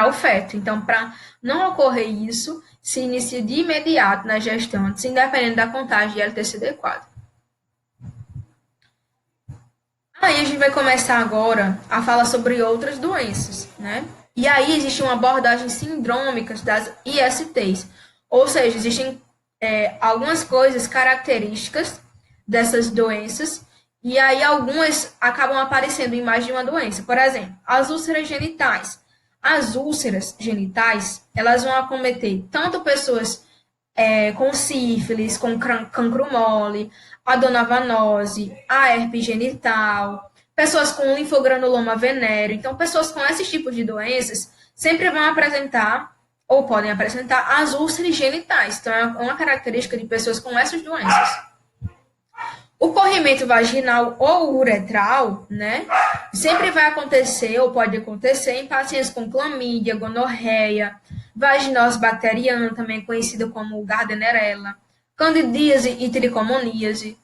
para o feto. Então, para não ocorrer isso, se inicia de imediato nas gestantes, independente da contagem de LTCD4. Aí a gente vai começar agora a falar sobre outras doenças, né? E aí existe uma abordagem sindrômica das ISTs, ou seja, existem algumas coisas características dessas doenças, e aí algumas acabam aparecendo em mais de uma doença. Por exemplo, as úlceras genitais. As úlceras genitais, elas vão acometer tanto pessoas com sífilis, com cancro mole, a dodonovanose, a herpes genital, pessoas com linfogranuloma venéreo. Então, pessoas com esses tipos de doenças sempre vão apresentar, ou podem apresentar, as úlceras genitais. Então, é uma característica de pessoas com essas doenças. O corrimento vaginal ou uretral, né, sempre vai acontecer, ou pode acontecer, em pacientes com clamídia, gonorreia, vaginose bacteriana, também conhecida como Gardnerella, candidíase e tricomoníase.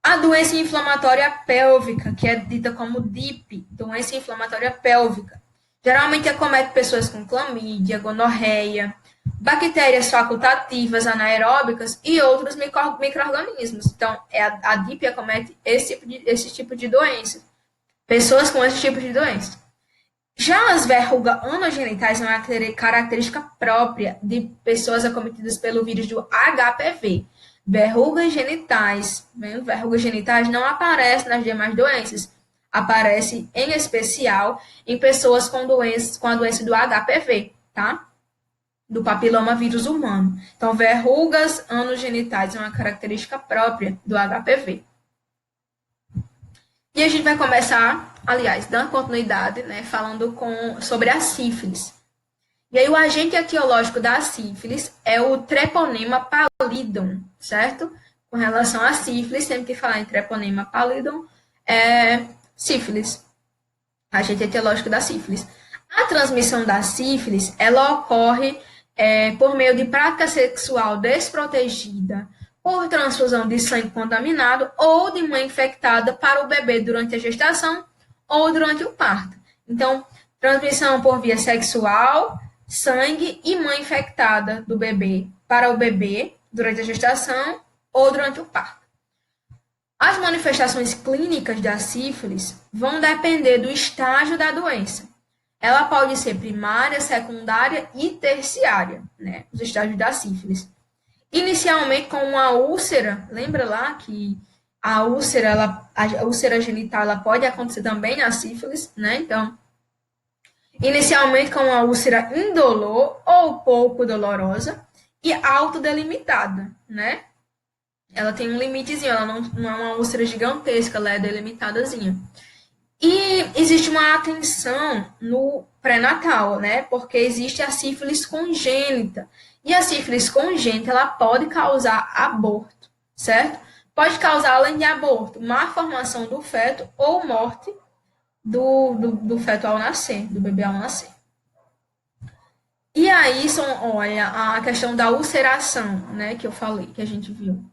A doença inflamatória pélvica, que é dita como DIP, doença inflamatória pélvica, geralmente acomete pessoas com clamídia, gonorreia, bactérias facultativas anaeróbicas e outros micro-organismos. Então, a DIP acomete esse tipo de doença. Pessoas com esse tipo de doença. Já as verrugas anogenitais são uma característica própria de pessoas acometidas pelo vírus do HPV. Verrugas genitais não aparecem nas demais doenças. Aparece, em especial, em pessoas com a doença do HPV, tá? Do papiloma vírus humano. Então, verrugas anogenitais é uma característica própria do HPV. E a gente vai começar, aliás, dando continuidade, né, falando sobre a sífilis. E aí, o agente etiológico da sífilis é o Treponema pallidum, certo? Com relação à sífilis, sempre que falar em Treponema pallidum, é sífilis. Agente etiológico da sífilis. A transmissão da sífilis, ela ocorre por meio de prática sexual desprotegida, por transfusão de sangue contaminado ou de mãe infectada para o bebê durante a gestação ou durante o parto. Então, transmissão por via sexual, sangue e mãe infectada do bebê para o bebê durante a gestação ou durante o parto. As manifestações clínicas da sífilis vão depender do estágio da doença. Ela pode ser primária, secundária e terciária, né? Os estágios da sífilis. Inicialmente com uma úlcera, lembra lá que a úlcera genital ela pode acontecer também na sífilis, né? Então, inicialmente com uma úlcera indolor ou pouco dolorosa e autodelimitada, né? Ela tem um limitezinho, ela não é uma úlcera gigantesca, ela é delimitadazinha. E existe uma atenção no pré-natal, né? Porque existe a sífilis congênita. E a sífilis congênita, ela pode causar aborto, certo? Pode causar, além de aborto, má formação do feto ou morte do feto ao nascer, do bebê ao nascer. E aí, olha, a questão da ulceração, né? Que eu falei, que a gente viu.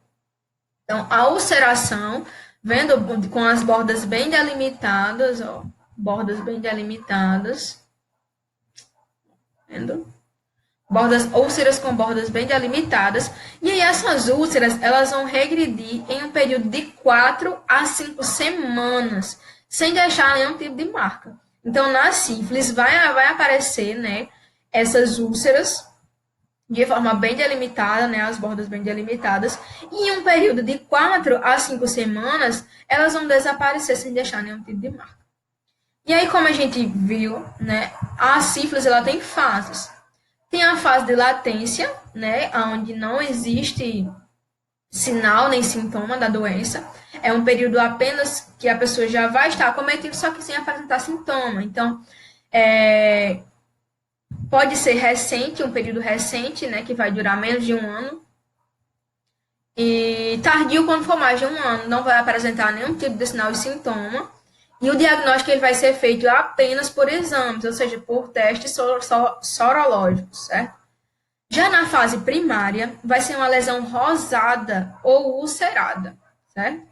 Então, a ulceração, vendo com as bordas bem delimitadas, ó, bordas bem delimitadas, vendo? Úlceras com bordas bem delimitadas, e aí essas úlceras, elas vão regredir em um período de 4 a 5 semanas, sem deixar nenhum tipo de marca. Então, na sífilis, vai aparecer, né, essas úlceras, de forma bem delimitada, né, as bordas bem delimitadas, e em um período de 4 a 5 semanas, elas vão desaparecer sem deixar nenhum tipo de marca. E aí, como a gente viu, né, a sífilis ela tem fases. Tem a fase de latência, né, onde não existe sinal nem sintoma da doença. É um período apenas que a pessoa já vai estar acometida, só que sem apresentar sintoma. Então, pode ser recente, um período recente, né, que vai durar menos de 1 ano. E tardio, quando for mais de 1 ano, não vai apresentar nenhum tipo de sinal e sintoma. E o diagnóstico ele vai ser feito apenas por exames, ou seja, por testes sorológicos, certo? Já na fase primária, vai ser uma lesão rosada ou ulcerada, certo?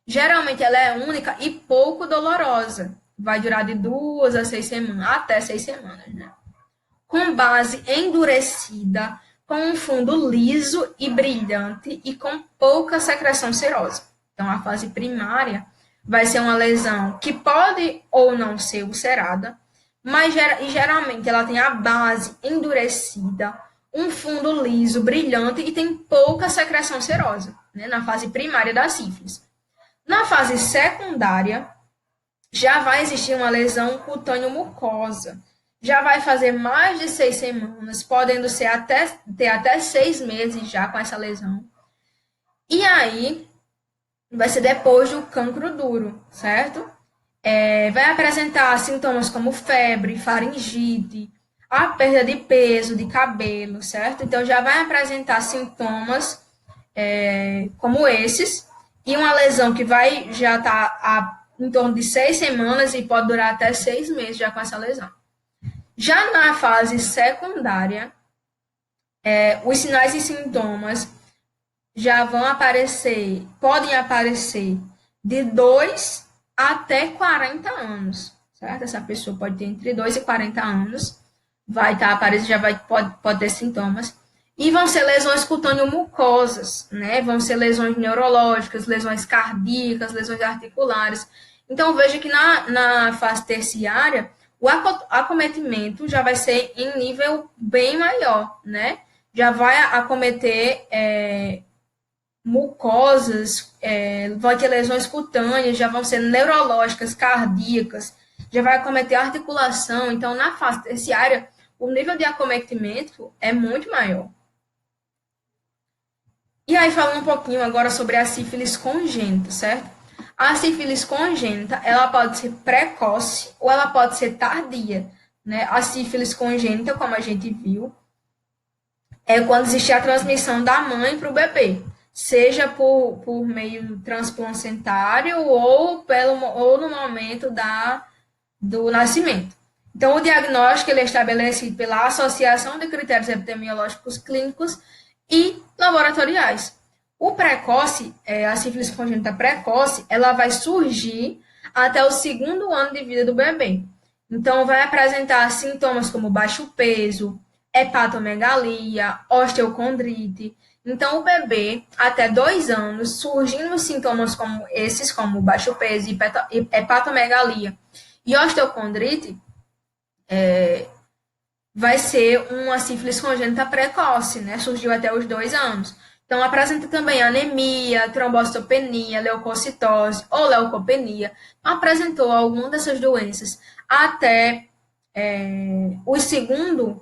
Geralmente ela é única e pouco dolorosa. Vai durar de 2 a 6 semanas, até 6 semanas, né? com base endurecida, com um fundo liso e brilhante e com pouca secreção serosa. Então, a fase primária vai ser uma lesão que pode ou não ser ulcerada, mas geralmente ela tem a base endurecida, um fundo liso, brilhante e tem pouca secreção serosa, né, na fase primária da sífilis. Na fase secundária, já vai existir uma lesão cutâneo-mucosa. Já vai fazer mais de 6 semanas, podendo ser ter até 6 meses já com essa lesão. E aí, vai ser depois do cancro duro, certo? Vai apresentar sintomas como febre, faringite, a perda de peso, de cabelo, certo? Então, já vai apresentar sintomas como esses, e uma lesão que vai já estar em torno de 6 semanas e pode durar até 6 meses já com essa lesão. Já na fase secundária, os sinais e sintomas já vão aparecer, podem aparecer de 2 até 40 anos, certo? Essa pessoa pode ter entre 2 e 40 anos, vai estar aparecendo, pode ter sintomas. E vão ser lesões cutâneo-mucosas, né? Vão ser lesões neurológicas, lesões cardíacas, lesões articulares. Então, veja que na fase terciária, o acometimento já vai ser em nível bem maior, né? Já vai acometer mucosas, vai ter lesões cutâneas, já vão ser neurológicas, cardíacas, já vai acometer articulação. Então, na fase terciária, o nível de acometimento é muito maior. E aí, falando um pouquinho agora sobre a sífilis congênita, certo? A sífilis congênita, ela pode ser precoce ou ela pode ser tardia, né? A sífilis congênita, como a gente viu, é quando existe a transmissão da mãe para o bebê, seja por meio transplacentário ou no momento do nascimento. Então, o diagnóstico ele é estabelecido pela associação de critérios epidemiológicos clínicos e laboratoriais. O precoce, a sífilis congênita precoce, ela vai surgir até o 2º ano de vida do bebê. Então, vai apresentar sintomas como baixo peso, hepatomegalia, osteocondrite. Então, o bebê, até 2 anos, surgindo sintomas como esses, como baixo peso, hepatomegalia e osteocondrite, vai ser uma sífilis congênita precoce, né? Surgiu até os 2 anos. Então, apresenta também anemia, trombocitopenia, leucocitose ou leucopenia. Apresentou alguma dessas doenças até o 2º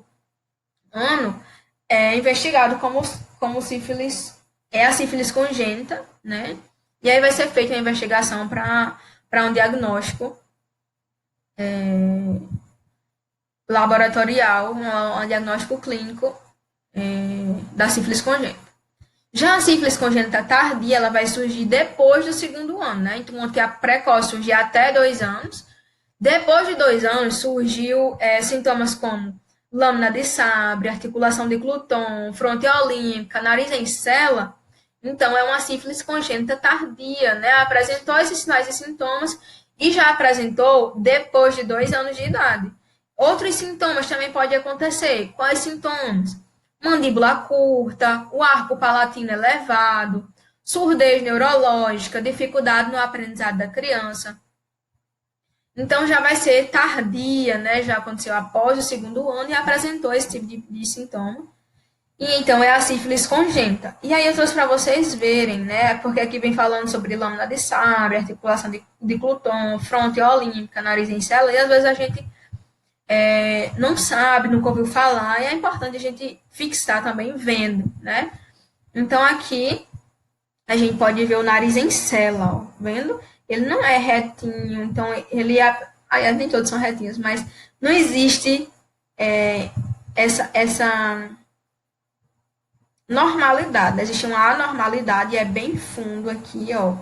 ano, é investigado como sífilis, a sífilis congênita, né? E aí vai ser feita a investigação para um diagnóstico laboratorial, um diagnóstico clínico da sífilis congênita. Já a sífilis congênita tardia, ela vai surgir depois do 2º ano, né? Então, que a precoce surgiu até 2 anos. Depois de 2 anos, surgiu sintomas como lâmina de Sabre, articulação de Cluton, fronte olímpica, nariz em cela. Então, é uma sífilis congênita tardia, né? Apresentou esses sinais e sintomas e já apresentou depois de 2 anos de idade. Outros sintomas também podem acontecer. Quais sintomas? Mandíbula curta, o arco palatino elevado, surdez neurológica, dificuldade no aprendizado da criança. Então, já vai ser tardia, né? Já aconteceu após o 2º ano e apresentou esse tipo de sintoma. E então é a sífilis congênita. E aí eu trouxe para vocês verem, né? Porque aqui vem falando sobre lâmina de Sabre, articulação de Cluton, fronte olímpica, nariz em cela, e às vezes a gente não sabe, nunca ouviu falar, e é importante a gente fixar também vendo, né? Então aqui a gente pode ver o nariz em cela, ó, vendo? Ele não é retinho, então ele nem todos são retinhos, mas não existe essa normalidade, existe uma anormalidade, é bem fundo aqui, ó,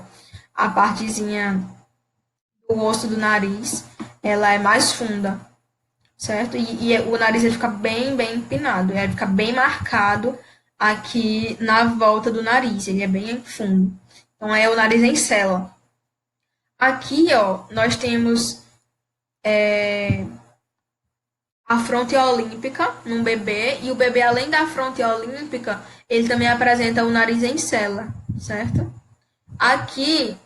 a partezinha do osso do nariz, ela é mais funda, certo? E o nariz ele fica bem empinado, ele fica bem marcado aqui na volta do nariz, ele é bem fundo. Então, é o nariz em cela. Aqui, ó, nós temos a fronte olímpica num bebê, e o bebê, além da fronte olímpica, ele também apresenta o nariz em cela, certo? Aqui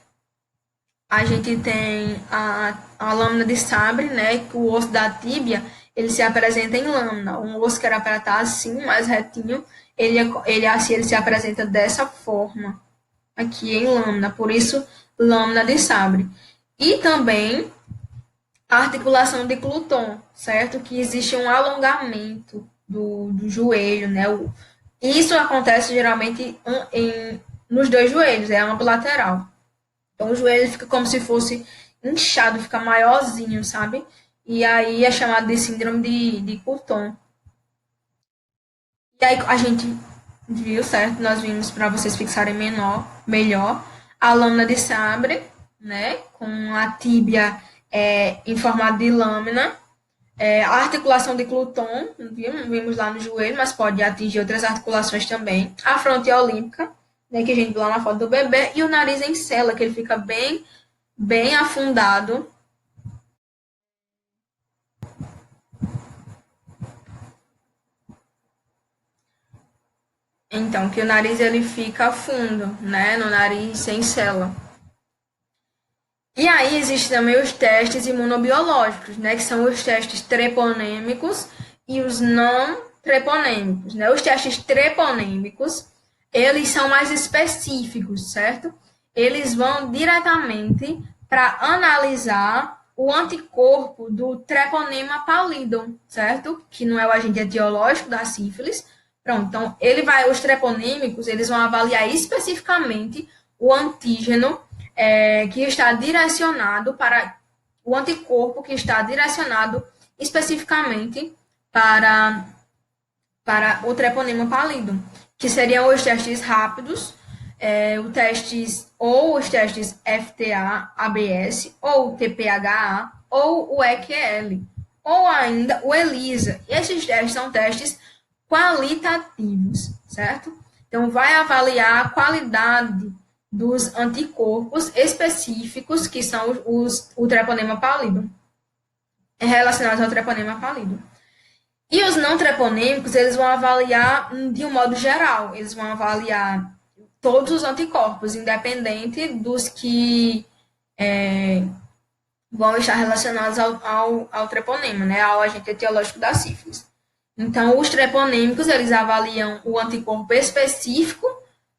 a gente tem a lâmina de sabre, né? Que o osso da tíbia, ele se apresenta em lâmina. Um osso que era para estar assim, mais retinho, ele se apresenta dessa forma, aqui em lâmina. Por isso, lâmina de sabre. E também a articulação de Cluton, certo? Que existe um alongamento do joelho, né? Isso acontece geralmente nos dois joelhos, é ambulateral. Então o joelho fica como se fosse inchado, fica maiorzinho, sabe? E aí é chamado de síndrome de Coulton. E aí a gente viu, certo? Nós vimos para vocês fixarem melhor a lâmina de sabre, né? Com a tíbia em formato de lâmina. A articulação de Cluton, vimos lá no joelho, mas pode atingir outras articulações também. A fronte olímpica, né, que a gente viu lá na foto do bebê, e o nariz em cela, que ele fica bem afundado. Então, que o nariz ele fica fundo, né, no nariz sem cela. E aí existem também os testes imunobiológicos, né, que são os testes treponêmicos e os não treponêmicos, né? Os testes treponêmicos, eles são mais específicos, certo? Eles vão diretamente para analisar o anticorpo do treponema pallidum, certo? Que não é o agente etiológico da sífilis. Pronto, então os treponêmicos, eles vão avaliar especificamente o antígeno que está direcionado para o anticorpo que está direcionado especificamente para o treponema pallidum, que seriam os testes rápidos, os testes FTA-ABS, ou TPHA, ou o EQL, ou ainda o ELISA. E esses testes são testes qualitativos, certo? Então, vai avaliar a qualidade dos anticorpos específicos, que são o treponema pallidum, relacionados ao treponema pallidum. E os não treponêmicos, eles vão avaliar de um modo geral, eles vão avaliar todos os anticorpos, independente dos que vão estar relacionados ao treponema, né, ao agente etiológico da sífilis. Então, os treponêmicos, eles avaliam o anticorpo específico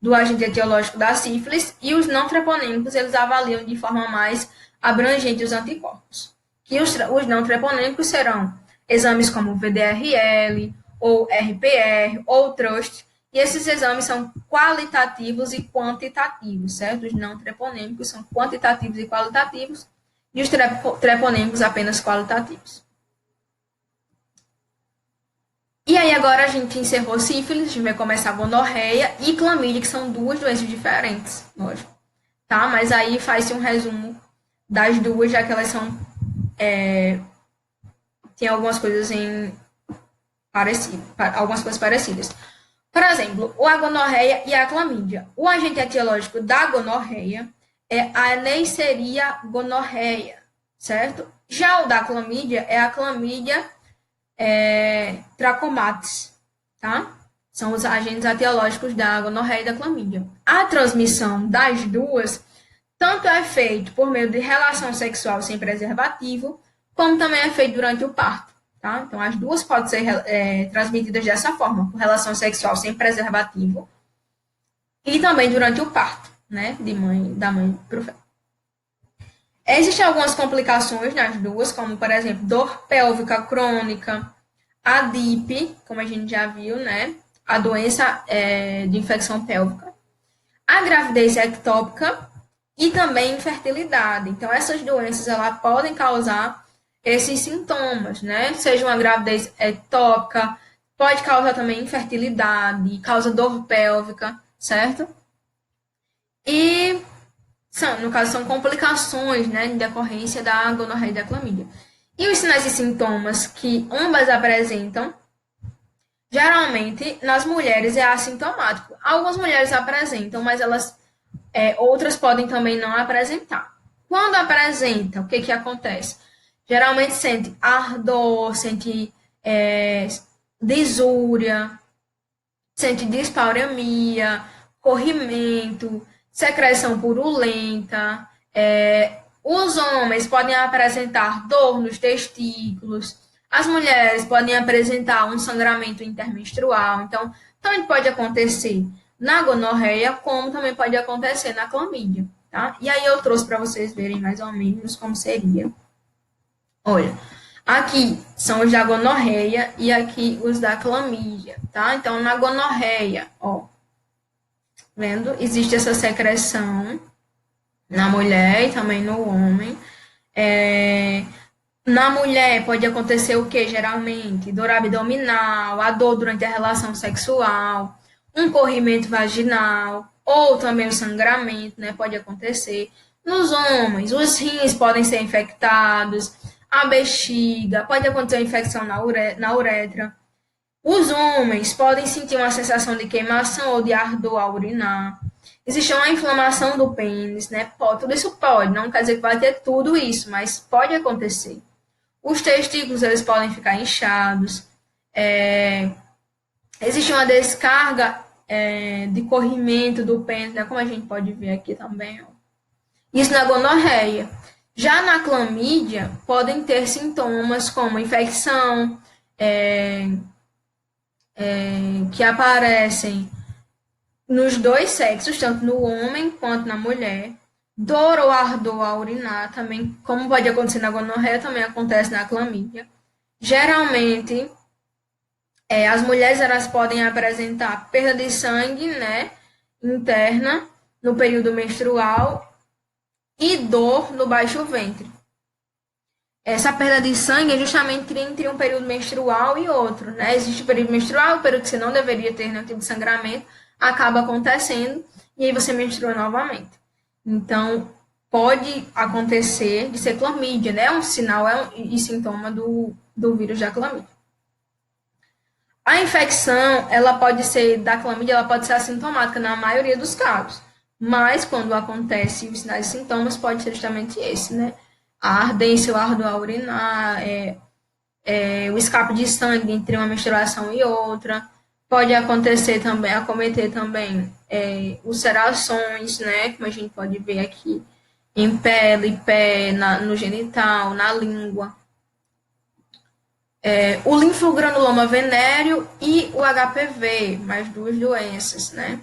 do agente etiológico da sífilis, e os não treponêmicos, eles avaliam de forma mais abrangente os anticorpos. Que os não treponêmicos serão exames como VDRL, ou RPR, ou TRUST, e esses exames são qualitativos e quantitativos, certo? Os não treponêmicos são quantitativos e qualitativos, e os treponêmicos apenas qualitativos. E aí agora a gente encerrou sífilis, a gente vai começar a gonorreia e clamídia, que são duas doenças diferentes, lógico. Tá? Mas aí faz-se um resumo das duas, já que elas são... tem algumas coisas algumas coisas parecidas. Por exemplo, a gonorreia e a clamídia. O agente etiológico da gonorreia é a Neisseria gonorreia, certo? Já o da clamídia é a clamídia Trachomatis, tá? São os agentes etiológicos da gonorreia e da clamídia. A transmissão das duas tanto é feito por meio de relação sexual sem preservativo, como também é feito durante o parto, tá? Então, as duas podem ser transmitidas dessa forma, por relação sexual sem preservativo, e também durante o parto, né? Da mãe pro feto. Existem algumas complicações nas duas, como, por exemplo, dor pélvica crônica, a DIP, como a gente já viu, né? A doença de infecção pélvica, a gravidez ectópica e também infertilidade. Então, essas doenças elas podem causar esses sintomas, né? Seja uma gravidez ectópica, pode causar também infertilidade, causa dor pélvica, certo? E no caso, são complicações, né, em decorrência da gonorreia e da clamídia. E os sinais e sintomas que ambas apresentam, geralmente, nas mulheres é assintomático. Algumas mulheres apresentam, mas outras podem também não apresentar. Quando apresenta, o que acontece? Geralmente sente ardor, sente desúria, sente dispareunia, corrimento, secreção purulenta. Os homens podem apresentar dor nos testículos, as mulheres podem apresentar um sangramento intermenstrual. Então, também pode acontecer na gonorreia, como também pode acontecer na clamídia, tá? E aí eu trouxe para vocês verem mais ou menos como seria. Olha, aqui são os da gonorreia e aqui os da clamídia, tá? Então, na gonorreia, ó, vendo? Existe essa secreção na mulher e também no homem. Na mulher pode acontecer o que geralmente? Dor abdominal, a dor durante a relação sexual, um corrimento vaginal, ou também o sangramento, né? Pode acontecer. Nos homens, os rins podem ser infectados, a bexiga, pode acontecer uma infecção na uretra. Os homens podem sentir uma sensação de queimação ou de ardor ao urinar. Existe uma inflamação do pênis, né? Tudo isso pode, não quer dizer que vai ter tudo isso, mas pode acontecer. Os testículos, eles podem ficar inchados. Existe uma descarga de corrimento do pênis, né? Como a gente pode ver aqui também, ó. Isso na gonorreia. Já na clamídia, podem ter sintomas como infecção, que aparecem nos dois sexos, tanto no homem quanto na mulher. Dor ou ardor ao urinar também, como pode acontecer na gonorreia, também acontece na clamídia. Geralmente, as mulheres elas podem apresentar perda de sangue, né, interna no período menstrual e dor no baixo ventre. Essa perda de sangue é justamente entre um período menstrual e outro, né? Existe o período menstrual, o período que você não deveria ter nenhum tipo de sangramento, acaba acontecendo e aí você menstrua novamente. Então, pode acontecer de ser clamídia, né? É um sinal e sintoma do vírus da clamídia. A infecção, ela pode ser da clamídia, ela pode ser assintomática na maioria dos casos, mas quando acontece os sinais e sintomas, pode ser justamente esse, né? A ardência, o ardor ao urinar, o escape de sangue entre uma menstruação e outra. Pode acontecer também, acometer também ulcerações, né? Como a gente pode ver aqui, em pele, pé, no genital, na língua. O linfogranuloma venéreo e o HPV, mais duas doenças, né?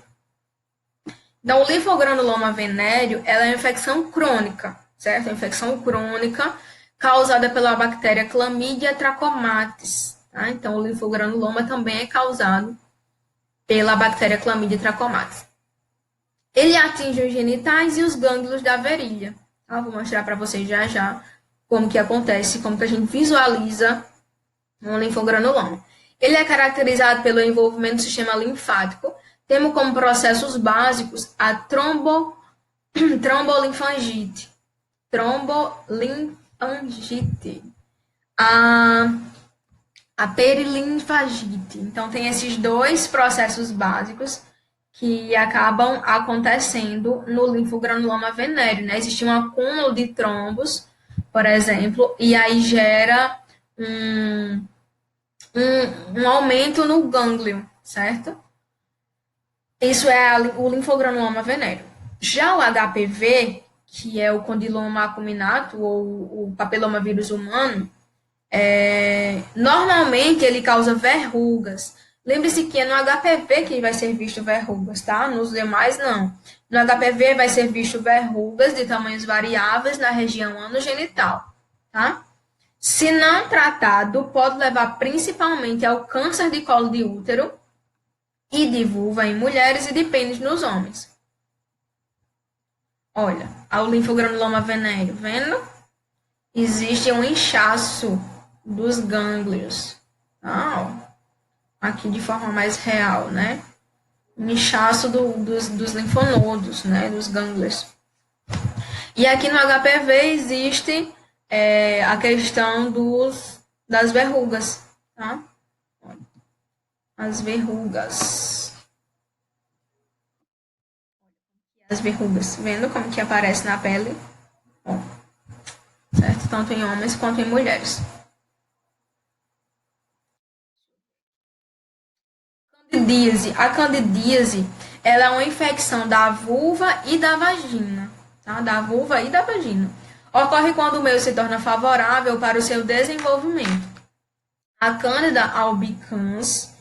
Então, o linfogranuloma venéreo, ela é uma infecção crônica, certo? É uma infecção crônica causada pela bactéria Chlamydia trachomatis, tá? Então, o linfogranuloma também é causado pela bactéria Chlamydia trachomatis. Ele atinge os genitais e os gânglios da virilha. Tá? Vou mostrar para vocês já já como que acontece, como que a gente visualiza um linfogranuloma. Ele é caracterizado pelo envolvimento do sistema linfático, tendo como processos básicos a trombolinfangite, a perilinfagite. Então, tem esses dois processos básicos que acabam acontecendo no linfogranuloma venéreo, né? Existe um acúmulo de trombos, por exemplo, e aí gera um aumento no gânglio, certo? Isso é o linfogranuloma venéreo. Já o HPV, que é o condiloma acuminato ou o papilomavírus humano, normalmente ele causa verrugas. Lembre-se que é no HPV que vai ser visto verrugas, tá? Nos demais, não. No HPV vai ser visto verrugas de tamanhos variáveis na região anogenital, tá? Se não tratado, pode levar principalmente ao câncer de colo de útero e de vulva em mulheres e de pênis nos homens. Olha, o linfogranuloma venéreo, vendo? Existe um inchaço dos gânglios. Aqui de forma mais real, né? Um inchaço dos linfonodos, né? Dos gânglios. E aqui no HPV existe a questão das verrugas, tá? As verrugas. As verrugas. Vendo como que aparece na pele? Ó, certo? Tanto em homens quanto em mulheres. Candidíase. A candidíase, ela é uma infecção da vulva e da vagina, tá? Da vulva e da vagina. Ocorre quando o meio se torna favorável para o seu desenvolvimento. A Candida albicans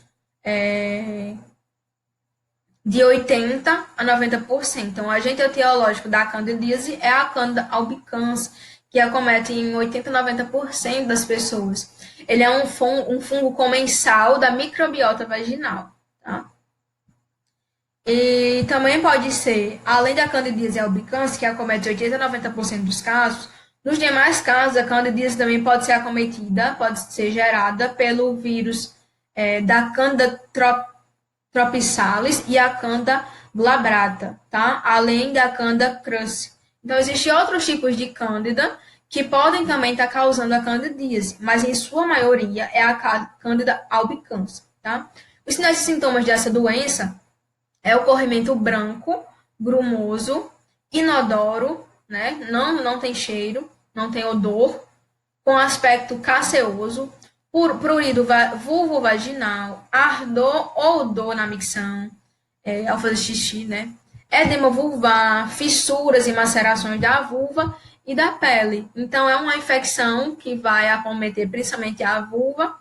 de 80% a 90%. Então, o agente etiológico da candidíase é a Candida albicans, que acomete em 80% a 90% das pessoas. Ele é um fungo comensal da microbiota vaginal. Tá? E também pode ser, além da candidíase albicans, que acomete 80% a 90% dos casos, nos demais casos, a candidíase também pode ser acometida, pode ser gerada pelo vírus da Candida tropicalis e a Candida glabrata, tá? Além da Candida crus. Então, existem outros tipos de Cândida que podem também estar causando a candidíase, mas em sua maioria é a Candida albicans, tá? Os sinais e sintomas dessa doença é o corrimento branco, grumoso, inodoro, né? Não tem cheiro, não tem odor, com aspecto caseoso, prurido vulvovaginal, ardor ou dor na micção, ao fazer xixi, né? Edema vulvar, fissuras e macerações da vulva e da pele. Então, é uma infecção que vai acometer principalmente a vulva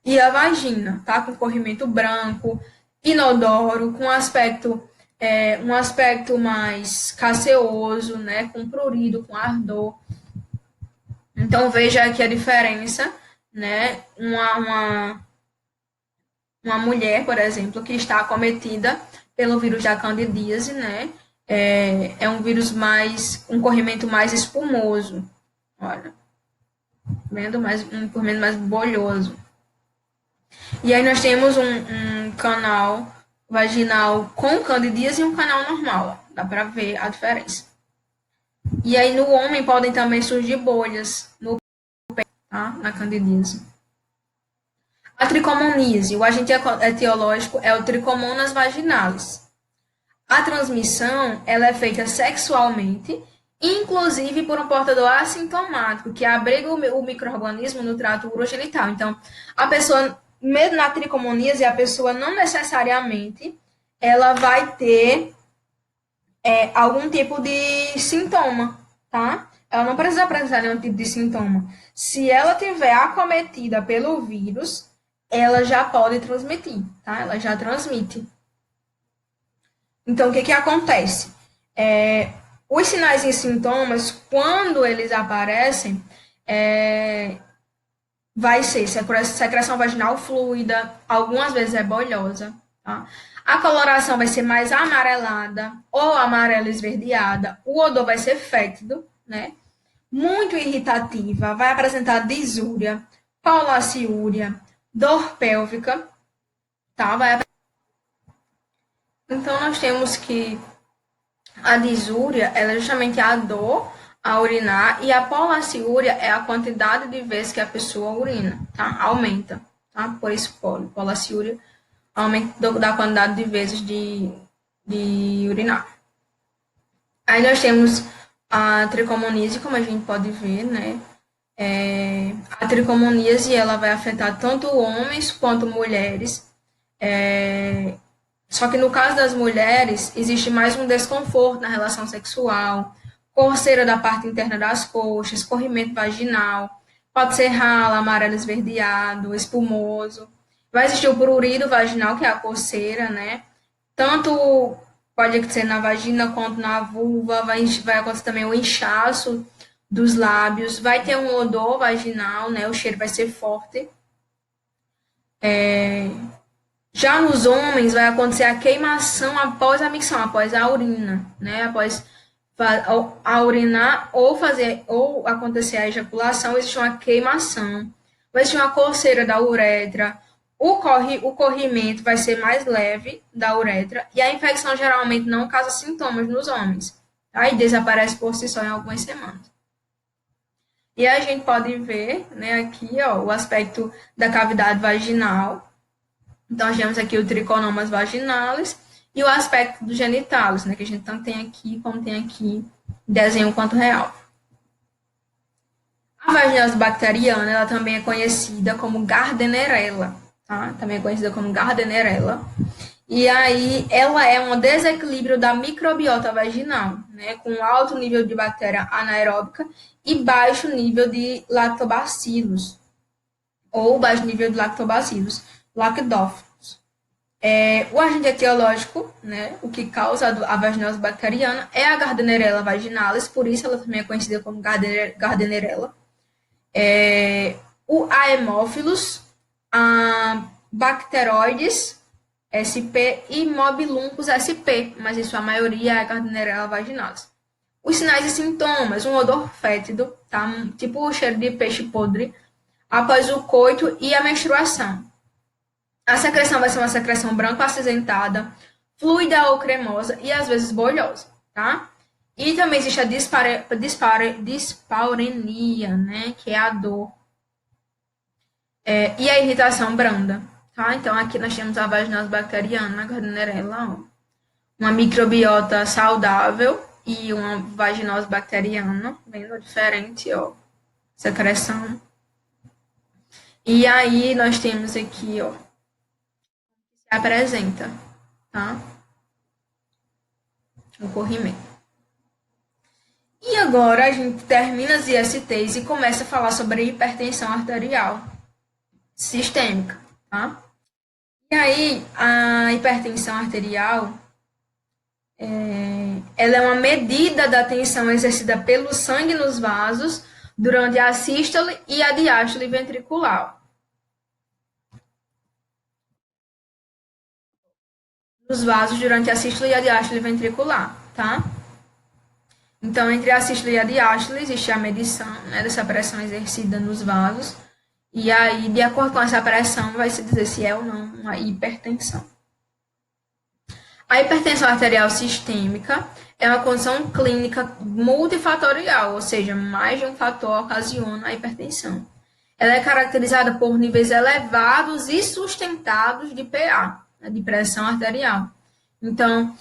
e a vagina, tá? Com corrimento branco, inodoro, com um aspecto mais caseoso, né? Com prurido, com ardor. Então, veja aqui a diferença, né? Uma mulher, por exemplo, que está acometida pelo vírus da candidíase, né? É um vírus um corrimento mais espumoso. Olha, vendo um corrimento mais bolhoso. E aí nós temos um canal vaginal com candidíase e um canal normal. Dá para ver a diferença. E aí no homem podem também surgir bolhas no pé, tá? Na candidíase. A tricomoníase, o agente etiológico é o Trichomonas vaginalis. A transmissão ela é feita sexualmente, inclusive por um portador assintomático, que abriga o micro-organismo no trato urogenital. Então, a pessoa, mesmo na tricomoníase, a pessoa não necessariamente ela vai ter algum tipo de sintoma, tá? Ela não precisa apresentar nenhum tipo de sintoma. Se ela tiver acometida pelo vírus, ela já pode transmitir, tá? Ela já transmite. Então, o que acontece? Os sinais e sintomas, quando eles aparecem, vai ser secreção vaginal fluida, algumas vezes é bolhosa, tá? A coloração vai ser mais amarelada ou amarela esverdeada, o odor vai ser fétido, né? Muito irritativa, vai apresentar disúria, polaciúria, dor pélvica, tá? Então, nós temos que a disúria ela é justamente a dor a urinar e a polaciúria é a quantidade de vezes que a pessoa urina, tá? Aumenta, tá? Por isso, polaciúria aumento da quantidade de vezes de urinar. Aí nós temos a tricomoníase, como a gente pode ver, né? A tricomoníase ela vai afetar tanto homens quanto mulheres. Só que no caso das mulheres, existe mais um desconforto na relação sexual, coceira da parte interna das coxas, corrimento vaginal, pode ser rala, amarelo esverdeado, espumoso. Vai existir o prurido vaginal, que é a coceira, né? Tanto pode ser na vagina quanto na vulva, vai acontecer também o inchaço dos lábios, vai ter um odor vaginal, né? O cheiro vai ser forte. Já nos homens vai acontecer a queimação após a micção, após a urina, né? Após a urinar ou acontecer a ejaculação, existe uma queimação, vai existir uma coceira da uretra, o corrimento vai ser mais leve da uretra e a infecção geralmente não causa sintomas nos homens, tá? E desaparece por si só em algumas semanas. E a gente pode ver, né, aqui, ó, o aspecto da cavidade vaginal. Então, nós temos aqui o triconomas vaginalis e o aspecto dos genitalis, né, que a gente tanto tem aqui como tem aqui desenho quanto real. A vaginose bacteriana, ela também é conhecida como Gardnerella, tá? Também é conhecida como Gardnerella. E aí ela é um desequilíbrio da microbiota vaginal, né, com alto nível de bactéria anaeróbica e baixo nível de lactobacilos, ou baixo nível de lactobacilos, lactófilos. O agente etiológico, né, o que causa a vaginose bacteriana, é a Gardnerella vaginalis, por isso ela também é conhecida como Gardnerella. O Haemophilus, a Bacteroides SP e Mobiluncus SP, mas em sua maioria é a Gardnerella vaginalis. Os sinais e sintomas, um odor fétido, tá? Tipo o cheiro de peixe podre, após o coito e a menstruação. A secreção vai ser uma secreção branco acinzentada, fluida ou cremosa e às vezes bolhosa, tá? E também existe a dispareunia, né? Que é a dor. E a irritação branda, tá? Então aqui nós temos a vaginose bacteriana, a Gardnerella, uma microbiota saudável e uma vaginose bacteriana, vendo diferente, ó, secreção. E aí nós temos aqui, ó, se apresenta, tá? O corrimento. E agora a gente termina as ISTs e começa a falar sobre a hipertensão arterial sistêmica, tá? E aí a hipertensão arterial ela é uma medida da tensão exercida pelo sangue nos vasos durante a sístole e a diástole ventricular. Nos vasos durante a sístole e a diástole ventricular, tá? Então, entre a sístole e a diástole existe a medição, né, dessa pressão exercida nos vasos. E aí, de acordo com essa pressão, vai se dizer se é ou não uma hipertensão. A hipertensão arterial sistêmica é uma condição clínica multifatorial, ou seja, mais de um fator ocasiona a hipertensão. Ela é caracterizada por níveis elevados e sustentados de PA, de pressão arterial. Então,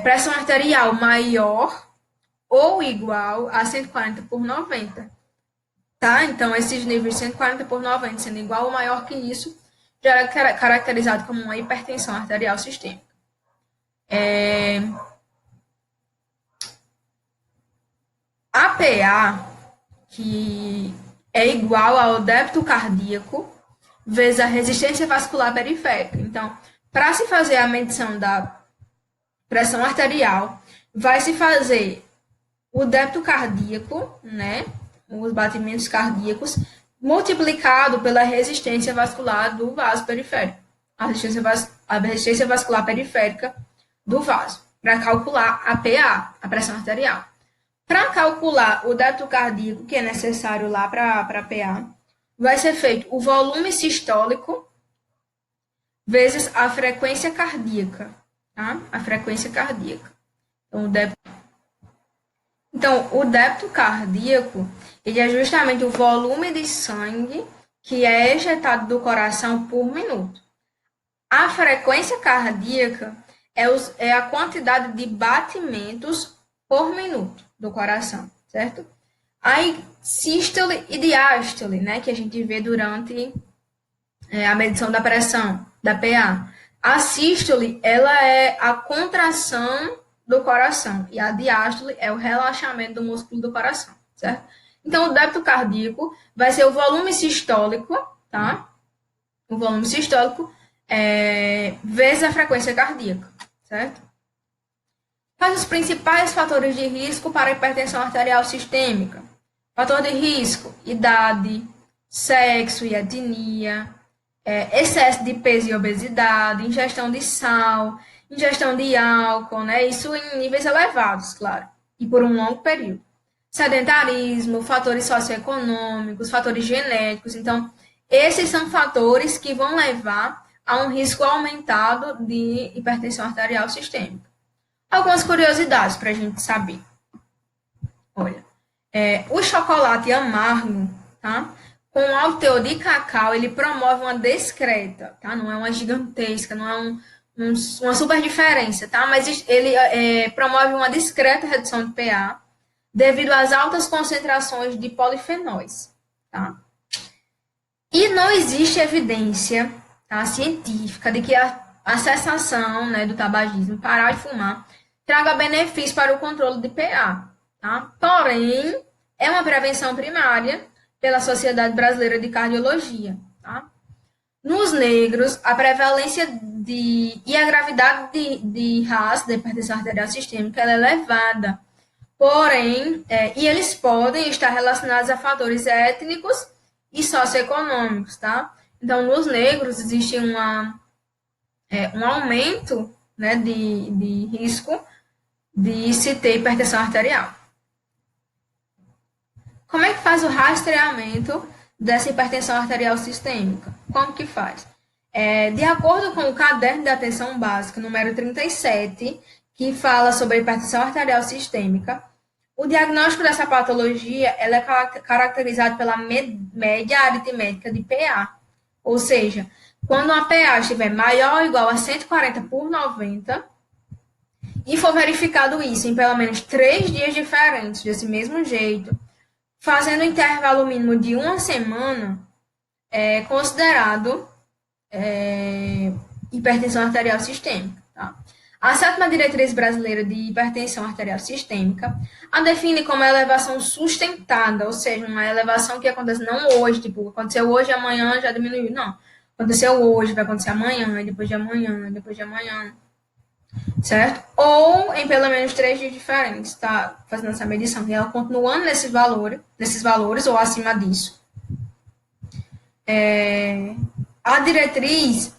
pressão arterial maior ou igual a 140 por 90. Tá? Então, esses níveis 140 por 90 sendo igual ou maior que isso, já é caracterizado como uma hipertensão arterial sistêmica. A PA, que é igual ao débito cardíaco, vezes a resistência vascular periférica. Então, para se fazer a medição da pressão arterial, vai se fazer o débito cardíaco, né, os batimentos cardíacos, multiplicado pela resistência vascular do vaso periférico, a resistência vascular periférica do vaso, para calcular a PA, a pressão arterial. Para calcular o débito cardíaco, que é necessário lá para PA, vai ser feito o volume sistólico vezes a frequência cardíaca, tá? A frequência cardíaca. Então, o débito cardíaco, ele é justamente o volume de sangue que é ejetado do coração por minuto. A frequência cardíaca é a quantidade de batimentos por minuto do coração, certo? Aí, sístole e diástole, né, que a gente vê durante a medição da pressão, da PA. A sístole, ela é a contração do coração e a diástole é o relaxamento do músculo do coração, certo? Então, o débito cardíaco vai ser o volume sistólico, tá? O volume sistólico vezes a frequência cardíaca, certo? Quais os principais fatores de risco para a hipertensão arterial sistêmica? Fator de risco, idade, sexo e etnia, excesso de peso e obesidade, ingestão de sal, ingestão de álcool, né? Isso em níveis elevados, claro, e por um longo período. Sedentarismo, fatores socioeconômicos, fatores genéticos. Então, esses são fatores que vão levar a um risco aumentado de hipertensão arterial sistêmica. Algumas curiosidades para a gente saber. Olha, o chocolate amargo, tá? Com alto teor de cacau, ele promove uma discreta, tá? Não é uma gigantesca, não é uma super diferença, tá? Mas ele promove uma discreta redução de pH devido às altas concentrações de polifenóis, tá? E não existe evidência, tá, científica de que a a cessação, né, do tabagismo, parar de fumar, traga benefício para o controle de PA, tá? Porém, é uma prevenção primária pela Sociedade Brasileira de Cardiologia, tá? Nos negros, a prevalência e a gravidade de RAS, de hipertensão arterial sistêmica, ela é elevada. Porém, e eles podem estar relacionados a fatores étnicos e socioeconômicos, tá? Então, nos negros existe um aumento, né, de risco de se ter hipertensão arterial. Como é que faz o rastreamento dessa hipertensão arterial sistêmica? Como que faz? De acordo com o Caderno de Atenção Básica, número 37, que fala sobre a hipertensão arterial sistêmica, o diagnóstico dessa patologia ela é caracterizado pela média aritmética de PA, ou seja, quando a PA estiver maior ou igual a 140/90, e for verificado isso em pelo menos 3 dias diferentes, desse mesmo jeito, fazendo um intervalo mínimo de uma semana, é considerado hipertensão arterial sistêmica. Tá? A 7ª Diretriz Brasileira de Hipertensão Arterial Sistêmica a define como elevação sustentada, ou seja, uma elevação que acontece não hoje, tipo, aconteceu hoje, amanhã já diminuiu, não. Aconteceu hoje, vai acontecer amanhã, depois de amanhã, depois de amanhã, certo? Ou em pelo menos 3 dias diferentes, tá? Fazendo essa medição. E ela continuando nesses valores ou acima disso. A diretriz,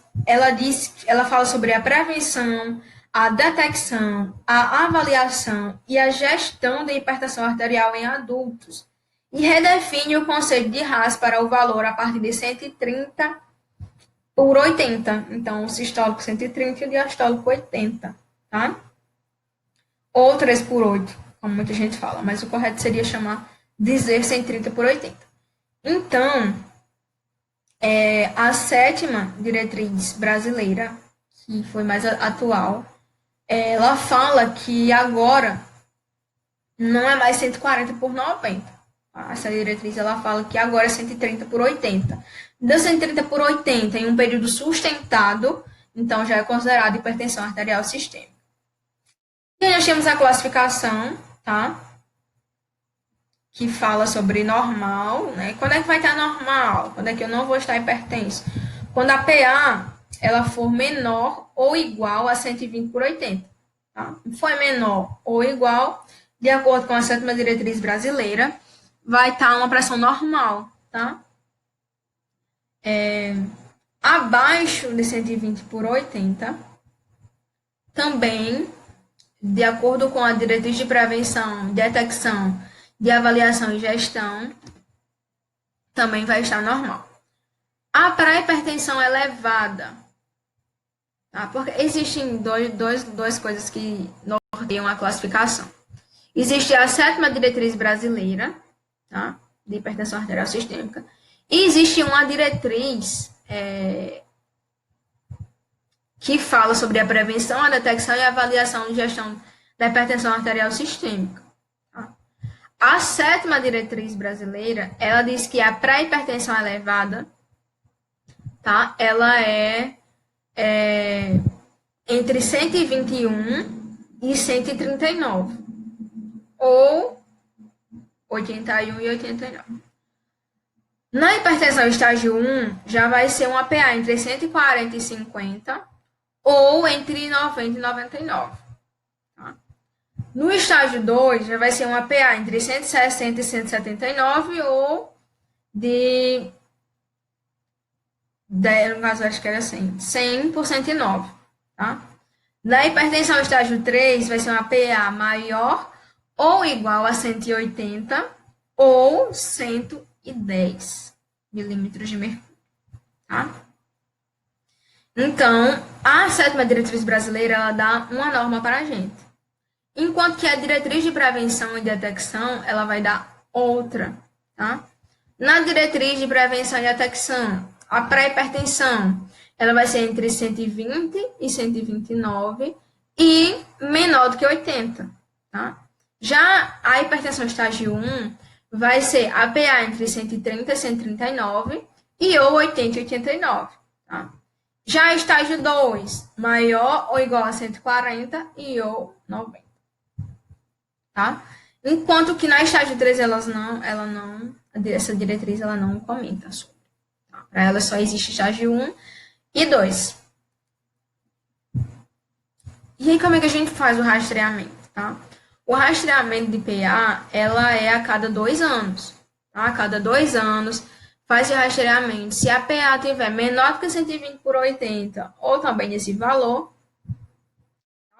ela fala sobre a prevenção, a detecção, a avaliação e a gestão da hipertensão arterial em adultos. E redefine o conceito de RAS para o valor a partir de 130/80. Então, o sistólico 130 e o diastólico 80, tá? Ou 3/8, como muita gente fala, mas o correto seria dizer 130/80. Então, a 7ª Diretriz Brasileira, que foi mais atual, ela fala que agora não é mais 140/90. Essa diretriz ela fala que agora é 130/80. Deu 130/80 em um período sustentado, então já é considerado hipertensão arterial sistêmica. E nós temos a classificação, tá? Que fala sobre normal, né? Quando é que vai estar normal? Quando é que eu não vou estar hipertenso? Quando a PA ela for menor ou igual a 120/80. Tá? Foi menor ou igual, de acordo com a 7ª Diretriz Brasileira, vai estar uma pressão normal, tá? Abaixo de 120/80, também, de acordo com a Diretriz de Prevenção, Detecção, de Avaliação e Gestão, também vai estar normal. A pré-hipertensão elevada, tá? Porque existem duas coisas que norteiam a classificação. Existe a 7ª Diretriz Brasileira, tá? De hipertensão arterial sistêmica, e existe uma diretriz que fala sobre a prevenção, a detecção e a avaliação de gestão da hipertensão arterial sistêmica. Tá? A 7ª Diretriz Brasileira, ela diz que a pré-hipertensão elevada, tá? Ela é entre 121 e 139, ou 81 e 89. Na hipertensão estágio 1, já vai ser uma PA entre 140 e 50, ou entre 90 e 99. Tá? No estágio 2, já vai ser uma PA entre 160 e 179, ou no caso, acho que era 100 por 109. Tá? Na hipertensão estágio 3, vai ser uma PA maior ou igual a 180 ou 110 milímetros de mercúrio. Tá? Então, a 7ª Diretriz Brasileira ela dá uma norma para a gente. Enquanto que a Diretriz de Prevenção e Detecção ela vai dar outra. Tá? Na Diretriz de Prevenção e Detecção, a pré-hipertensão ela vai ser entre 120 e 129 e menor do que 80. Tá? Já a hipertensão estágio 1 vai ser a PA entre 130 e 139 e ou 80 e 89. Tá? Já estágio 2, maior ou igual a 140 e ou 90. Tá? Enquanto que na estágio 3 essa diretriz ela não comenta sobre. Tá? Para ela só existe estágio 1 e 2. E aí como é que a gente faz o rastreamento? Tá? O rastreamento de PA, ela é a cada 2 anos. Tá? A cada 2 anos, faz o rastreamento. Se a PA tiver menor do que 120 por 80, ou também nesse valor,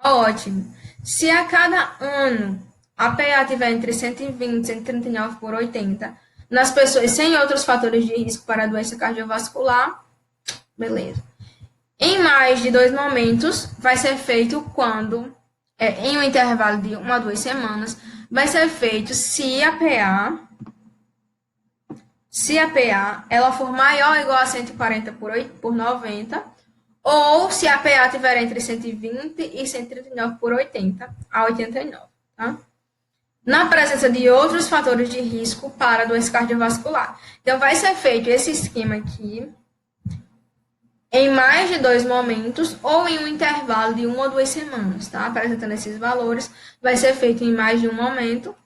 tá ótimo. Se a cada ano a PA tiver entre 120 e 139 por 80, nas pessoas sem outros fatores de risco para a doença cardiovascular, beleza. Em mais de 2 momentos, vai ser feito quando, em um intervalo de 1 a 2 semanas, vai ser feito se a PA ela for maior ou igual a 140 por 90, ou se a PA tiver entre 120 e 139 por 80 a 89, tá? Na presença de outros fatores de risco para a doença cardiovascular. Então, vai ser feito esse esquema aqui em mais de 2 momentos ou em um intervalo de 1 ou 2 semanas, tá? Apresentando esses valores, vai ser feito em mais de um momento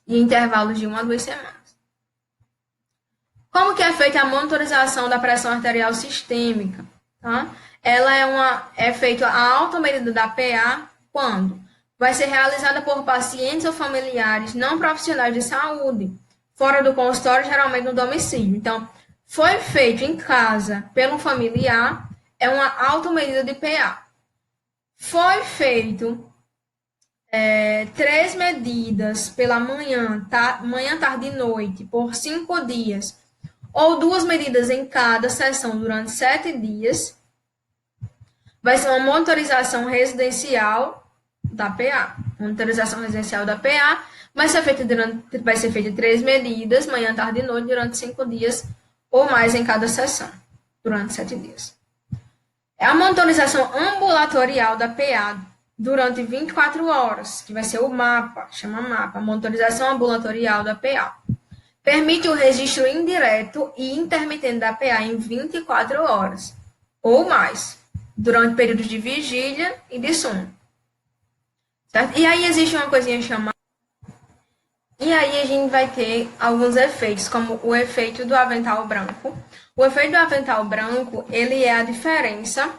e intervalos de 1 a 2 semanas. Como que é feita a monitorização da pressão arterial sistêmica? Tá? Ela é feita a alta medida da PA quando vai ser realizada por pacientes ou familiares não profissionais de saúde, fora do consultório, geralmente no domicílio. Então, foi feito em casa pelo familiar, é uma alta medida de PA. Foi feito 3 medidas pela manhã, tarde e noite, por 5 dias, ou 2 medidas em cada sessão durante 7 dias, vai ser uma monitorização residencial da PA. Monitorização residencial da PA vai ser feita 3 medidas, manhã, tarde e noite, durante 5 dias ou mais em cada sessão, durante 7 dias. É a monitorização ambulatorial da PA durante 24 horas, que vai ser o MAPA, chama MAPA, monitorização ambulatorial da PA. Permite o registro indireto e intermitente da PA em 24 horas, ou mais, durante períodos de vigília e de sono. Certo? E aí existe uma coisinha chamada... E aí a gente vai ter alguns efeitos, como o efeito do avental branco. O efeito do avental branco, ele é a diferença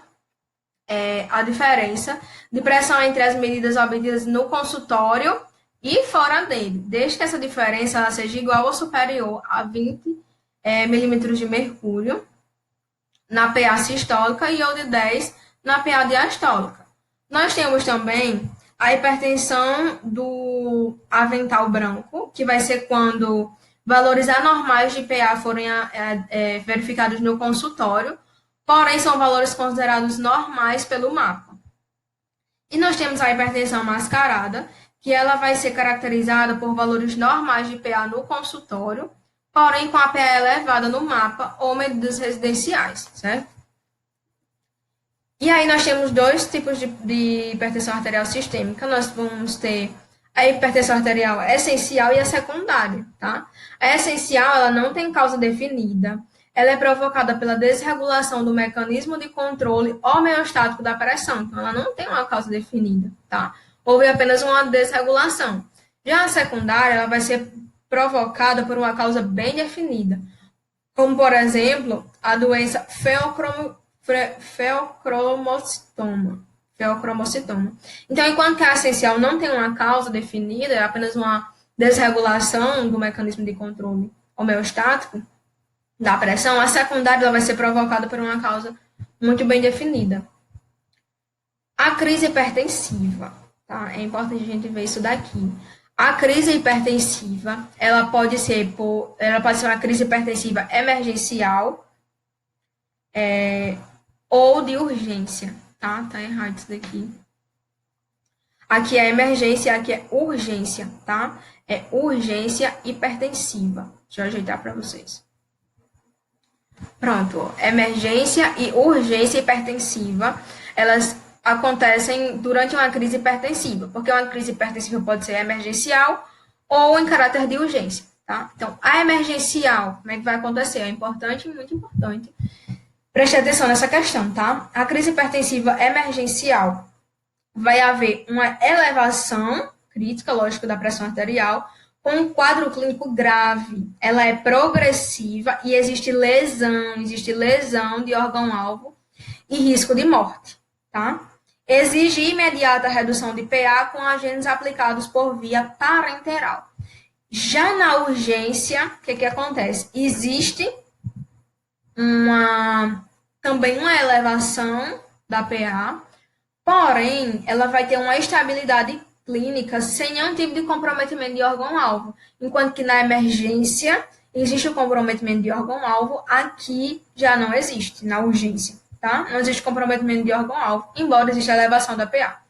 de pressão entre as medidas obtidas no consultório e fora dele, desde que essa diferença ela seja igual ou superior a 20 milímetros de mercúrio na PA sistólica e ou de 10 na PA diastólica. Nós temos também a hipertensão do avental branco, que vai ser quando valores anormais de PA forem verificados no consultório, porém são valores considerados normais pelo MAPA. E nós temos a hipertensão mascarada, que ela vai ser caracterizada por valores normais de PA no consultório, porém com a PA elevada no MAPA ou medidas residenciais, certo? E aí nós temos 2 tipos de hipertensão arterial sistêmica. Nós vamos ter a hipertensão arterial essencial e a secundária, tá? A essencial, ela não tem causa definida. Ela é provocada pela desregulação do mecanismo de controle homeostático da pressão. Então, ela não tem uma causa definida, tá? Houve apenas uma desregulação. Já a secundária, ela vai ser provocada por uma causa bem definida, como, por exemplo, a doença feocromocitoma. Então, enquanto que a essencial não tem uma causa definida, é apenas uma desregulação do mecanismo de controle homeostático da pressão, a secundária ela vai ser provocada por uma causa muito bem definida. A crise hipertensiva, tá? É importante a gente ver isso daqui. A crise hipertensiva, ela pode ser uma crise hipertensiva emergencial ou de urgência, tá? Tá errado isso daqui. Aqui é emergência, aqui é urgência, tá? É urgência hipertensiva. Deixa eu ajeitar para vocês. Pronto, emergência e urgência hipertensiva, elas acontecem durante uma crise hipertensiva, porque uma crise hipertensiva pode ser emergencial ou em caráter de urgência, tá? Então, a emergencial, como é que vai acontecer? É importante, muito importante. Preste atenção nessa questão, tá? A crise hipertensiva emergencial vai haver uma elevação crítica, lógico, da pressão arterial, com um quadro clínico grave. Ela é progressiva e existe lesão de órgão-alvo e risco de morte, tá? Exige imediata redução de PA com agentes aplicados por via parenteral. Já na urgência, o que acontece? Existe também uma elevação da PA, porém, ela vai ter uma estabilidade clínica sem nenhum tipo de comprometimento de órgão-alvo, enquanto que na emergência existe o comprometimento de órgão-alvo, aqui já não existe, na urgência, tá? Não existe comprometimento de órgão-alvo, embora exista elevação da PA.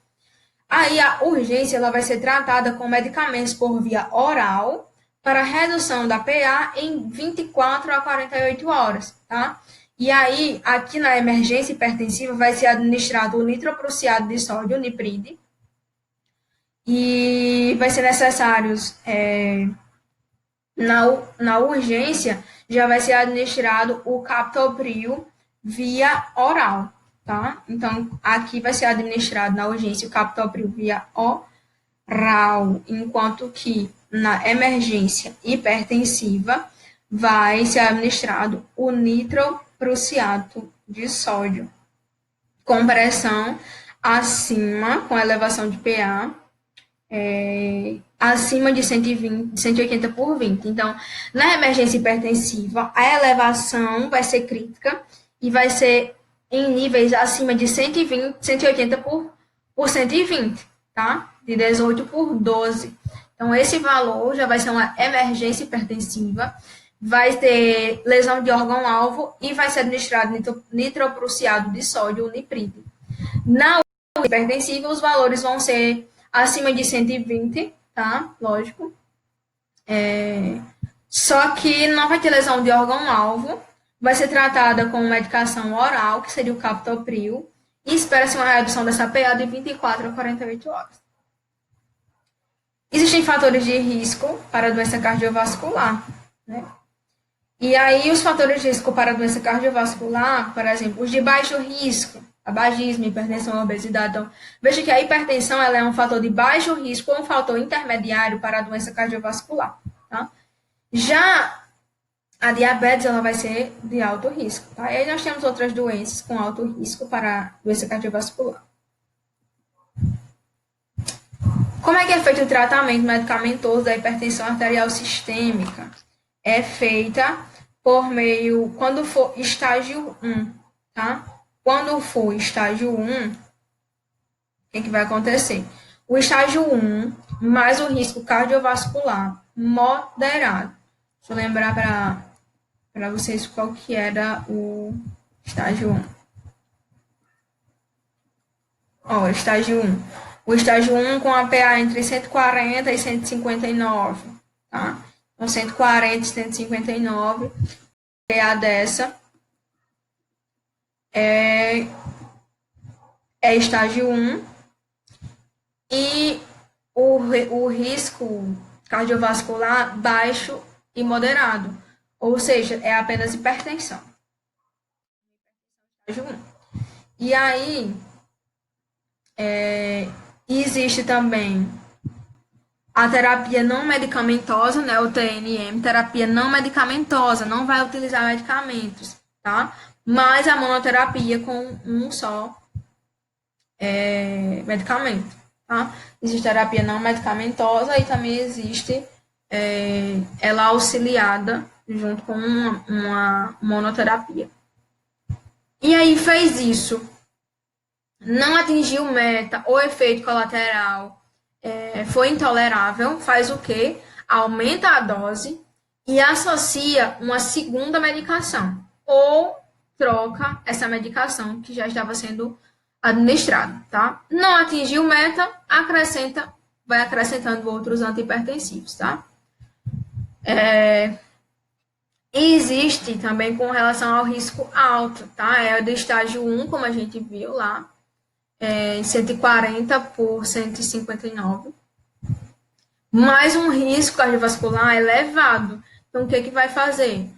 Aí a urgência ela vai ser tratada com medicamentos por via oral para redução da PA em 24 a 48 horas, tá? E aí, aqui na emergência hipertensiva, vai ser administrado o nitroprussiato de sódio, o nipride, e vai ser necessário, na urgência, já vai ser administrado o captopril via oral, tá? Então, aqui vai ser administrado na urgência o captopril via oral, enquanto que na emergência hipertensiva vai ser administrado o nitroprussiato de sódio com pressão acima, com elevação de PA, acima de 120, 180 por 20. Então, na emergência hipertensiva, a elevação vai ser crítica e vai ser em níveis acima de 120, 180 por 120, tá? De 18 por 12. Então, esse valor já vai ser uma emergência hipertensiva, vai ter lesão de órgão-alvo e vai ser administrado nitroprussiato de sódio, o nipride. Na hipertensiva, os valores vão ser acima de 120, tá? Lógico. Só que não vai ter lesão de órgão-alvo, vai ser tratada com medicação oral, que seria o captopril, e espera-se uma redução dessa PA de 24 a 48 horas. Existem fatores de risco para a doença cardiovascular, né? E aí, os fatores de risco para a doença cardiovascular, por exemplo, os de baixo risco, tabagismo, hipertensão, obesidade. Então, veja que a hipertensão ela é um fator de baixo risco ou um fator intermediário para a doença cardiovascular, tá? Já a diabetes ela vai ser de alto risco, tá? E aí nós temos outras doenças com alto risco para a doença cardiovascular. Como é que é feito o tratamento medicamentoso da hipertensão arterial sistêmica? É feita por meio, quando for estágio 1, tá? Quando for estágio 1, o que vai acontecer? O estágio 1, mais o risco cardiovascular moderado. Deixa eu lembrar para vocês qual que era o estágio 1. Ó, estágio 1. O estágio 1 com a PA entre 140 e 159, tá? Então, 140 e 159, PA dessa é estágio 1. E o risco cardiovascular baixo e moderado, ou seja, é apenas hipertensão. Estágio 1. E aí, existe também a terapia não medicamentosa, né, o TNM, terapia não medicamentosa, não vai utilizar medicamentos, tá? Mas a monoterapia com um só medicamento, tá? Existe terapia não medicamentosa e também existe ela auxiliada junto com uma monoterapia. E aí fez isso, não atingiu meta ou efeito colateral, foi intolerável, faz o quê? Aumenta a dose e associa uma segunda medicação ou troca essa medicação que já estava sendo administrada, tá? Não atingiu meta, vai acrescentando outros antihipertensivos, tá? Existe também com relação ao risco alto, tá? É do estágio 1, como a gente viu lá, 140 por 159. Mais um risco cardiovascular elevado. Então, o que vai fazer?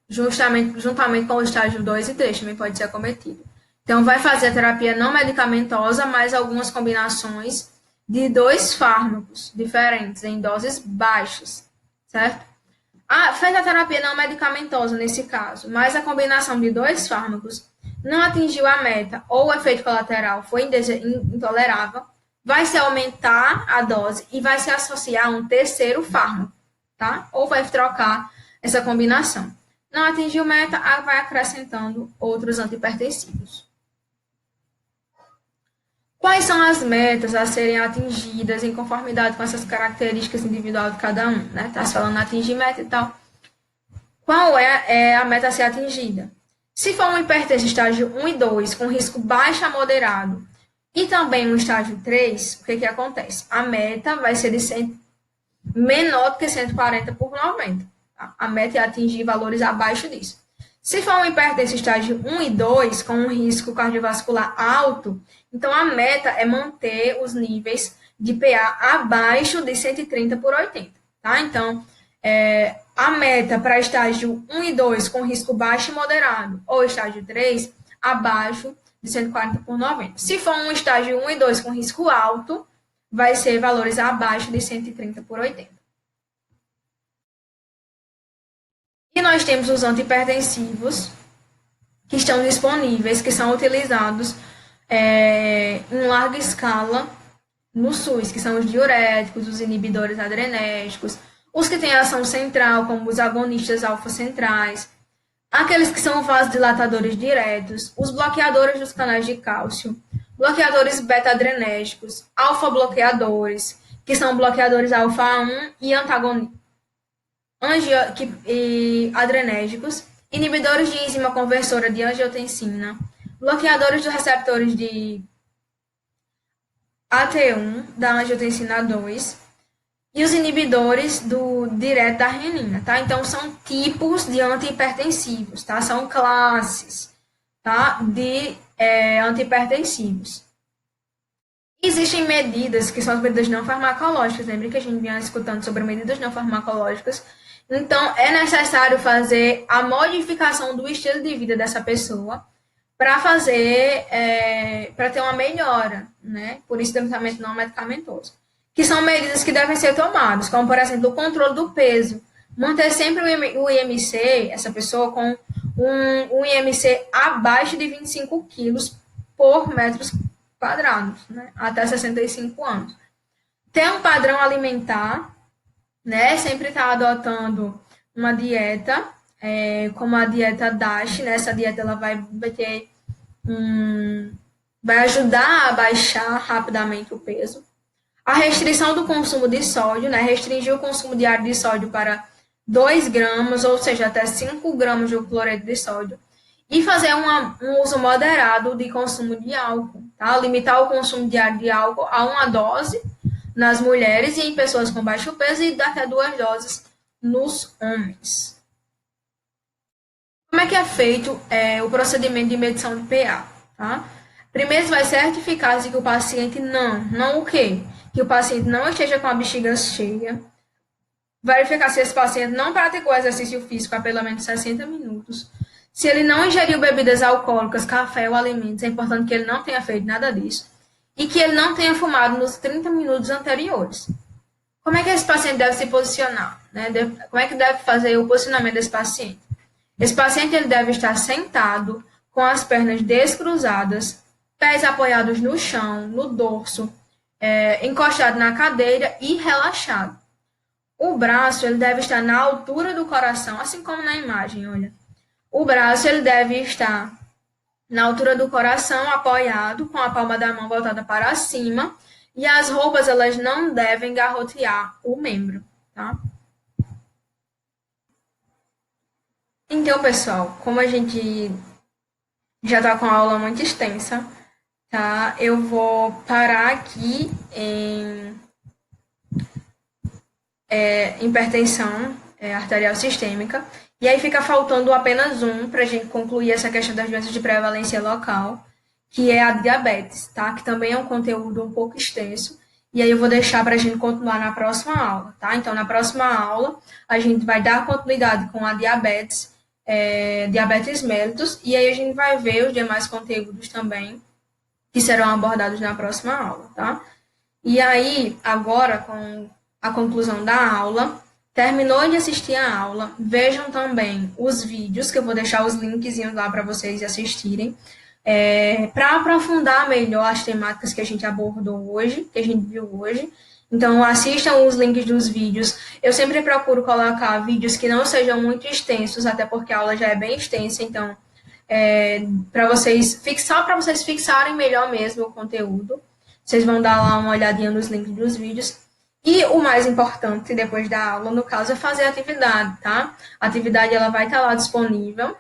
juntamente com o estágio 2 e 3 também pode ser acometido. Então, vai fazer a terapia não medicamentosa, mais algumas combinações de 2 fármacos diferentes, em doses baixas, certo? Fez a terapia não medicamentosa nesse caso, mas a combinação de 2 fármacos não atingiu a meta ou o efeito colateral foi intolerável, vai se aumentar a dose e vai se associar a um terceiro fármaco, tá? Ou vai trocar essa combinação. Não atingiu meta, vai acrescentando outros antihipertensivos. Quais são as metas a serem atingidas em conformidade com essas características individuais de cada um, né? Tá falando atingir meta e tal. Qual é a meta a ser atingida? Se for um hipertenso estágio 1 e 2, com risco baixo a moderado, e também um estágio 3, o que acontece? A meta vai ser de 100, menor do que 140 por 90. Tá? A meta é atingir valores abaixo disso. Se for um hipertenso estágio 1 e 2, com um risco cardiovascular alto, então a meta é manter os níveis de PA abaixo de 130 por 80. Tá? Então, a meta para estágio 1 e 2 com risco baixo e moderado, ou estágio 3, abaixo de 140 por 90. Se for um estágio 1 e 2 com risco alto, vai ser valores abaixo de 130 por 80. E nós temos os antihipertensivos, que estão disponíveis, que são utilizados em larga escala no SUS, que são os diuréticos, os inibidores adrenérgicos, os que têm ação central, como os agonistas alfa-centrais, aqueles que são vasodilatadores diretos, os bloqueadores dos canais de cálcio, bloqueadores beta-adrenérgicos, alfa-bloqueadores, que são bloqueadores alfa-1 e adrenérgicos, inibidores de enzima conversora de angiotensina, bloqueadores dos receptores de AT1, da angiotensina 2, e os inibidores direto da renina, tá? Então, são tipos de antihipertensivos, tá? São classes, tá? De antihipertensivos. Existem medidas, que são as medidas não farmacológicas, lembra que a gente vinha escutando sobre medidas não farmacológicas? Então, é necessário fazer a modificação do estilo de vida dessa pessoa para para ter uma melhora, né? Por isso, tratamento não medicamentoso. Que são medidas que devem ser tomadas, como, por exemplo, o controle do peso. Manter sempre o IMC, essa pessoa, com um IMC abaixo de 25 quilos por metros quadrados, né? Até 65 anos. Ter um padrão alimentar, né? Sempre estar adotando uma dieta, como a dieta DASH, né? Essa dieta ela vai ajudar a baixar rapidamente o peso. A restrição do consumo de sódio, né? Restringir o consumo diário de sódio para 2 gramas, ou seja, até 5 gramas de cloreto de sódio. E fazer um uso moderado de consumo de álcool, tá? Limitar o consumo diário de álcool a 1 dose nas mulheres e em pessoas com baixo peso e até 2 doses nos homens. Como é que é feito o procedimento de medição de PA, tá? Primeiro, vai certificar que o paciente não o quê? Que o paciente não esteja com a bexiga cheia. Verificar se esse paciente não praticou exercício físico há pelo menos 60 minutos. Se ele não ingeriu bebidas alcoólicas, café ou alimentos, é importante que ele não tenha feito nada disso. E que ele não tenha fumado nos 30 minutos anteriores. Como é que esse paciente deve se posicionar? Né? Como é que deve fazer o posicionamento desse paciente? Esse paciente ele deve estar sentado, com as pernas descruzadas, pés apoiados no chão, no dorso, encostado na cadeira e relaxado. O braço ele deve estar na altura do coração, assim como na imagem, olha. O braço ele deve estar na altura do coração, apoiado, com a palma da mão voltada para cima, e as roupas elas não devem garrotear o membro, tá? Então, pessoal, como a gente já está com a aula muito extensa, tá? Eu vou parar aqui em hipertensão arterial sistêmica, e aí fica faltando apenas para a gente concluir essa questão das doenças de prevalência local, que é a diabetes, tá? Que também é um conteúdo um pouco extenso, e aí eu vou deixar para a gente continuar na próxima aula, tá? Então, na próxima aula, a gente vai dar continuidade com a diabetes, diabetes mellitus, e aí a gente vai ver os demais conteúdos também, que serão abordados na próxima aula, tá? E aí, agora, com a conclusão da aula, terminou de assistir a aula, vejam também os vídeos, que eu vou deixar os linkzinhos lá para vocês assistirem, para aprofundar melhor as temáticas que a gente abordou hoje, que a gente viu hoje. Então, assistam os links dos vídeos. Eu sempre procuro colocar vídeos que não sejam muito extensos, até porque a aula já é bem extensa, então, para vocês fixarem melhor mesmo o conteúdo. Vocês vão dar lá uma olhadinha nos links dos vídeos. E o mais importante, depois da aula, no caso, é fazer a atividade, tá? A atividade ela vai estar lá disponível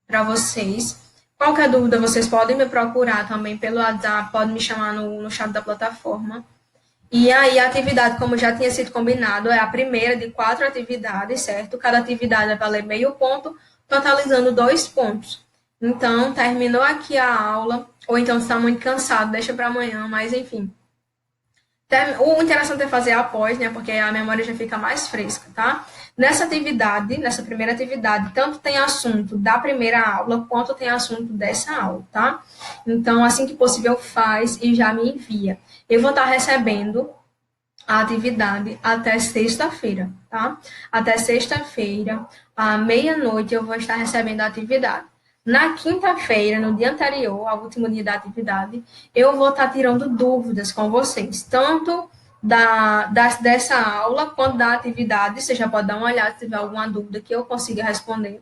para vocês. Qualquer dúvida, vocês podem me procurar também pelo WhatsApp, podem me chamar no chat da plataforma. E aí, a atividade, como já tinha sido combinado, é a primeira de 4 atividades, certo? Cada atividade vai valer meio ponto, totalizando 2 pontos. Então, terminou aqui a aula, ou então está muito cansado, deixa para amanhã, mas enfim. O interessante é fazer após, né? Porque a memória já fica mais fresca, tá? Nessa atividade, nessa primeira atividade, tanto tem assunto da primeira aula, quanto tem assunto dessa aula, tá? Então, assim que possível, faz e já me envia. Eu vou estar recebendo a atividade até sexta-feira, tá? Até sexta-feira, à meia-noite, eu vou estar recebendo a atividade. Na quinta-feira, no dia anterior, ao último dia da atividade, eu vou estar tirando dúvidas com vocês, tanto dessa aula quanto da atividade. Você já pode dar uma olhada se tiver alguma dúvida que eu consiga responder,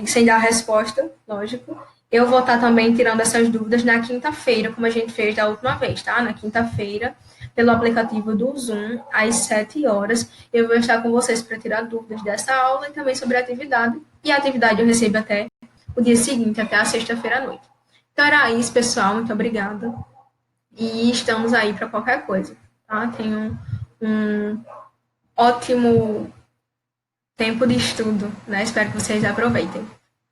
sem dar a resposta, lógico. Eu vou estar também tirando essas dúvidas na quinta-feira, como a gente fez da última vez, tá? Na quinta-feira, pelo aplicativo do Zoom, às 7 horas, eu vou estar com vocês para tirar dúvidas dessa aula e também sobre a atividade. E a atividade eu recebo até o dia seguinte, até a sexta-feira à noite. Então era isso, pessoal. Muito obrigada. E estamos aí para qualquer coisa, tá? Tenham um ótimo tempo de estudo, né? Espero que vocês aproveitem.